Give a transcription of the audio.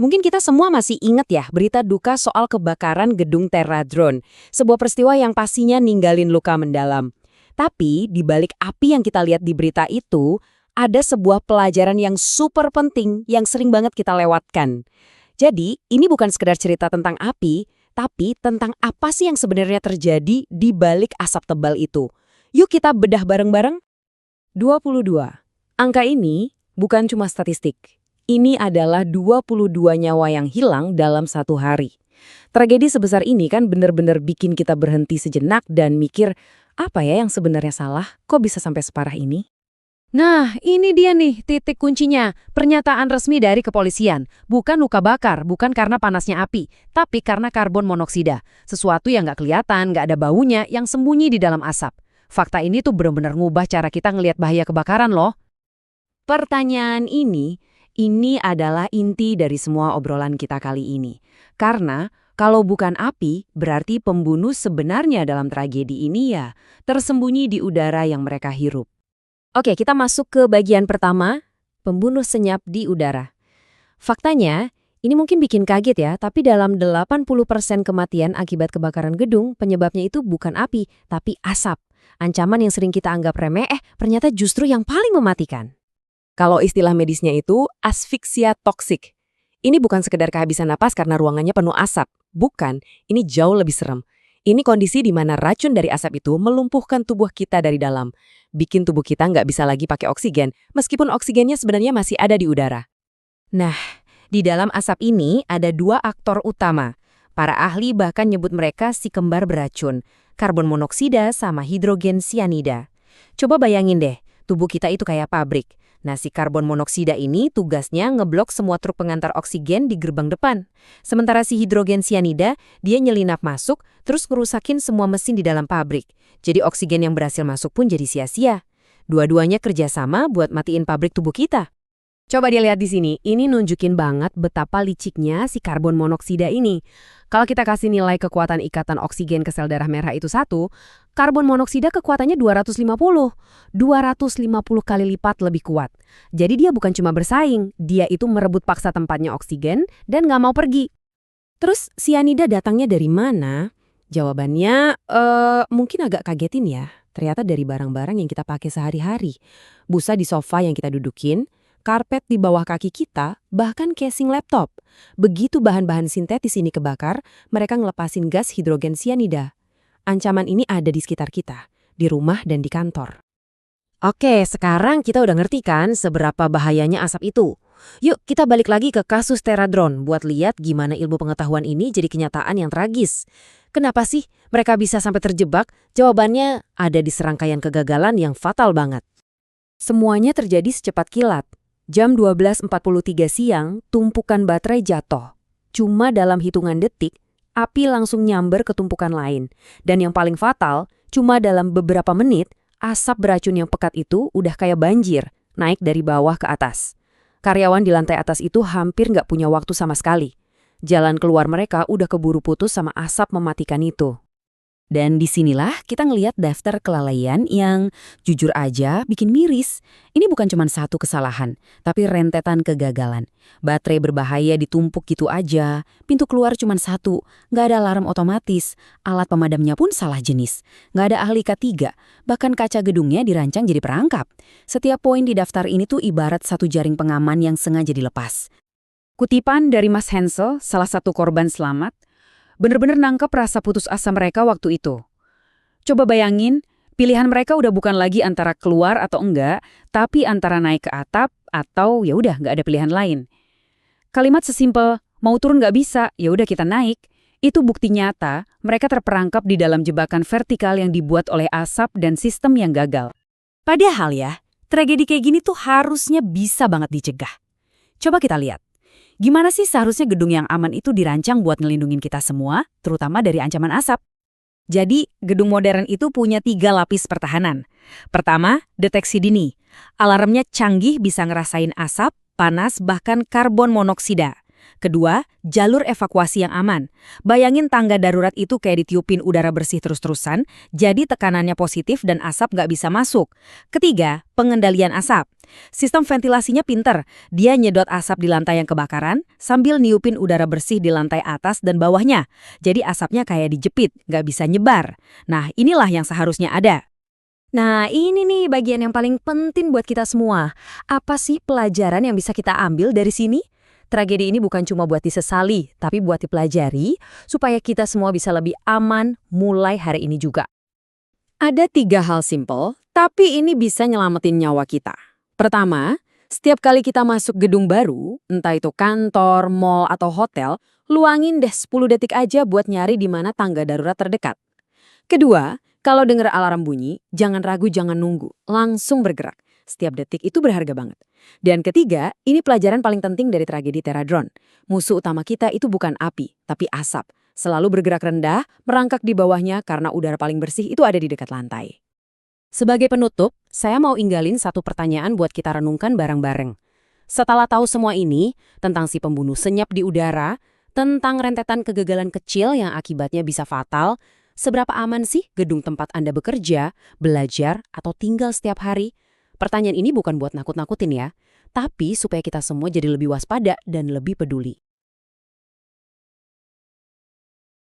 Mungkin kita semua masih ingat ya berita duka soal kebakaran gedung Terradrone, sebuah peristiwa yang pastinya ninggalin luka mendalam. Tapi di balik api yang kita lihat di berita itu, ada sebuah pelajaran yang super penting yang sering banget kita lewatkan. Jadi, ini bukan sekedar cerita tentang api, tapi tentang apa sih yang sebenarnya terjadi di balik asap tebal itu. Yuk kita bedah bareng-bareng. 22. Angka ini bukan cuma statistik. Ini adalah 22 nyawa yang hilang dalam satu hari. Tragedi sebesar ini kan benar-benar bikin kita berhenti sejenak dan mikir, apa ya yang sebenarnya salah? Kok bisa sampai separah ini? Nah, ini dia nih titik kuncinya. Pernyataan resmi dari kepolisian. Bukan luka bakar, bukan karena panasnya api, tapi karena karbon monoksida. Sesuatu yang nggak kelihatan, nggak ada baunya, yang sembunyi di dalam asap. Fakta ini tuh benar-benar ngubah cara kita ngelihat bahaya kebakaran loh. Pertanyaan ini adalah inti dari semua obrolan kita kali ini. Karena kalau bukan api, berarti pembunuh sebenarnya dalam tragedi ini ya tersembunyi di udara yang mereka hirup. Oke, kita masuk ke bagian pertama, pembunuh senyap di udara. Faktanya, ini mungkin bikin kaget ya, tapi dalam 80% kematian akibat kebakaran gedung, penyebabnya itu bukan api, tapi asap. Ancaman yang sering kita anggap remeh, ternyata justru yang paling mematikan. Kalau istilah medisnya itu asfiksia toksik. Ini bukan sekedar kehabisan napas karena ruangannya penuh asap. Bukan, ini jauh lebih serem. Ini kondisi di mana racun dari asap itu melumpuhkan tubuh kita dari dalam. Bikin tubuh kita nggak bisa lagi pakai oksigen, meskipun oksigennya sebenarnya masih ada di udara. Nah, di dalam asap ini ada dua aktor utama. Para ahli bahkan nyebut mereka si kembar beracun, karbon monoksida sama hidrogen sianida. Coba bayangin deh, tubuh kita itu kayak pabrik. Nah, si karbon monoksida ini tugasnya ngeblok semua truk pengantar oksigen di gerbang depan. Sementara si hidrogen sianida, dia nyelinap masuk, terus ngerusakin semua mesin di dalam pabrik. Jadi oksigen yang berhasil masuk pun jadi sia-sia. Dua-duanya kerjasama buat matiin pabrik tubuh kita. Coba dilihat di sini, ini nunjukin banget betapa liciknya si karbon monoksida ini. Kalau kita kasih nilai kekuatan ikatan oksigen ke sel darah merah itu 1, karbon monoksida kekuatannya 250. 250 kali lipat lebih kuat. Jadi dia bukan cuma bersaing, dia itu merebut paksa tempatnya oksigen dan nggak mau pergi. Terus sianida datangnya dari mana? Jawabannya, mungkin agak kagetin ya. Ternyata dari barang-barang yang kita pakai sehari-hari. Busa di sofa yang kita dudukin, karpet di bawah kaki kita, bahkan casing laptop. Begitu bahan-bahan sintetis ini kebakar, mereka ngelepasin gas hidrogen sianida. Ancaman ini ada di sekitar kita, di rumah dan di kantor. Oke, sekarang kita udah ngerti kan seberapa bahayanya asap itu. Yuk kita balik lagi ke kasus Terradrone buat lihat gimana ilmu pengetahuan ini jadi kenyataan yang tragis. Kenapa sih mereka bisa sampai terjebak? Jawabannya ada di serangkaian kegagalan yang fatal banget. Semuanya terjadi secepat kilat. Jam 12.43 siang, tumpukan baterai jatuh. Cuma dalam hitungan detik, api langsung nyamber ke tumpukan lain. Dan yang paling fatal, cuma dalam beberapa menit, asap beracun yang pekat itu udah kayak banjir, naik dari bawah ke atas. Karyawan di lantai atas itu hampir nggak punya waktu sama sekali. Jalan keluar mereka udah keburu putus sama asap mematikan itu. Dan disinilah kita ngelihat daftar kelalaian yang jujur aja bikin miris. Ini bukan cuma satu kesalahan, tapi rentetan kegagalan. Baterai berbahaya ditumpuk gitu aja, pintu keluar cuma satu, nggak ada alarm otomatis, alat pemadamnya pun salah jenis, nggak ada ahli K3, bahkan kaca gedungnya dirancang jadi perangkap. Setiap poin di daftar ini tuh ibarat satu jaring pengaman yang sengaja dilepas. Kutipan dari Mas Hensel, salah satu korban selamat, bener-bener nangkep rasa putus asa mereka waktu itu. Coba bayangin, pilihan mereka udah bukan lagi antara keluar atau enggak, tapi antara naik ke atap atau ya udah nggak ada pilihan lain. Kalimat sesimpel, mau turun nggak bisa, ya udah kita naik. Itu bukti nyata mereka terperangkap di dalam jebakan vertikal yang dibuat oleh asap dan sistem yang gagal. Padahal ya, tragedi kayak gini tuh harusnya bisa banget dicegah. Coba kita lihat. Gimana sih seharusnya gedung yang aman itu dirancang buat ngelindungin kita semua, terutama dari ancaman asap? Jadi, gedung modern itu punya 3 lapis pertahanan. Pertama, deteksi dini. Alarmnya canggih bisa ngerasain asap, panas, bahkan karbon monoksida. Kedua, jalur evakuasi yang aman. Bayangin tangga darurat itu kayak ditiupin udara bersih terus-terusan, jadi tekanannya positif dan asap nggak bisa masuk. Ketiga, pengendalian asap. Sistem ventilasinya pinter. Dia nyedot asap di lantai yang kebakaran, sambil niupin udara bersih di lantai atas dan bawahnya. Jadi asapnya kayak dijepit, nggak bisa nyebar. Nah, inilah yang seharusnya ada. Nah, ini nih bagian yang paling penting buat kita semua. Apa sih pelajaran yang bisa kita ambil dari sini? Tragedi ini bukan cuma buat disesali, tapi buat dipelajari, supaya kita semua bisa lebih aman mulai hari ini juga. Ada 3 hal simpel, tapi ini bisa nyelamatin nyawa kita. Pertama, setiap kali kita masuk gedung baru, entah itu kantor, mall, atau hotel, luangin deh 10 detik aja buat nyari di mana tangga darurat terdekat. Kedua, kalau dengar alarm bunyi, jangan ragu, jangan nunggu, langsung bergerak. Setiap detik itu berharga banget. Dan ketiga, ini pelajaran paling penting dari tragedi Terradron. Musuh utama kita itu bukan api, tapi asap. Selalu bergerak rendah, merangkak di bawahnya karena udara paling bersih itu ada di dekat lantai. Sebagai penutup, saya mau inggalin satu pertanyaan buat kita renungkan bareng-bareng. Setelah tahu semua ini, tentang si pembunuh senyap di udara, tentang rentetan kegagalan kecil yang akibatnya bisa fatal, seberapa aman sih gedung tempat Anda bekerja, belajar, atau tinggal setiap hari? Pertanyaan ini bukan buat nakut-nakutin ya, tapi supaya kita semua jadi lebih waspada dan lebih peduli.